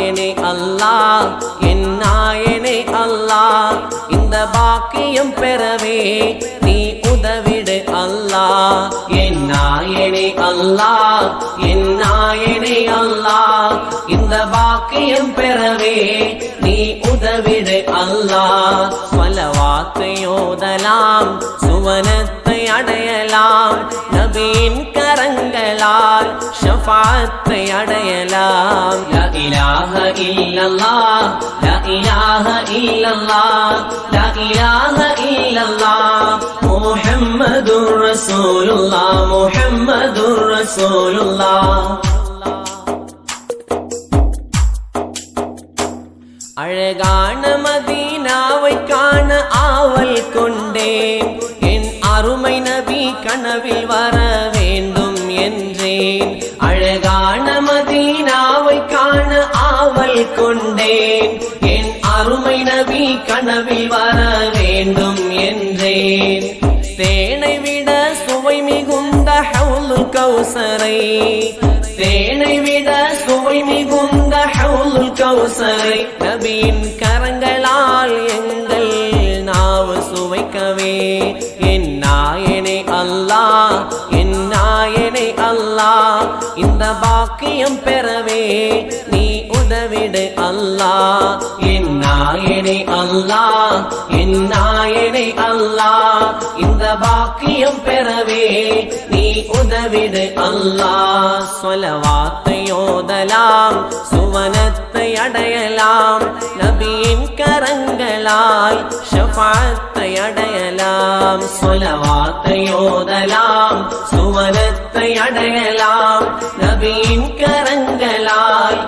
நாயனே அல்லாஹ் என் நாயனே அல்லாஹ் இந்த பாக்கியம் பெறவே நீ உதவிடு அல்லாஹ் என் நாயனே அல்லாஹ் என் நாயனே அல்லாஹ் இந்த பாக்கியம் பெறவே நீ உதவிடு அல்லாஹ் ஸலவாத்தை ஓதலாம் சுவனத்தை அடையலாம் நபியின் கரங்களால் ஷஃபாஅத்தை அடையலாம் லா இலாஹ இல்லல்லாஹ் லா இலாஹ இல்லல்லாஹ் லா இலாஹ இல்லல்லாஹ் முஹம்மதுர் ரசூலுல்லாஹ் முஹம்மதுர் ரசூலுல்லாஹ் அழகான மதீனாவை காண ஆவல் கொண்டேன் என் அருமை நபி கனவில் வர வேண்டும் என்றேன் அழகான மதீனாவை காண ஆவல் கொண்டேன் என் அருமை நபி கனவில் வர வேண்டும் என்றேன் தேனை விட சுவை மிகுந்த ஹவுலுல் கௌசரை தேனை விட சுவை மிகுந்த ஹவுலுல் கௌசரை நபியின் கரங்களால் எங்கள் நாவு சுவைக்கவே என் நாயனே அல்லாஹ் என் நாயனே அல்லாஹ் இந்த பாக்கியம் பெறவே நீ உதவிடு அல்லாஹ் என் நாயனே அல்லாஹ் என் நாயனே அல்லாஹ் இந்த பாக்கியம் பெறவே நீ உதவிடு அல்லாஹ் ஸலவாத்தை ஓதலாம் சுவனத்தை அடையலாம் நபியின் கரங்களால் ஷஃபாஅத்தை அடையலாம் ஸலவாத்தை ஓதலாம் சுவனத்தை அடையலாம் நபியின் கரங்களால்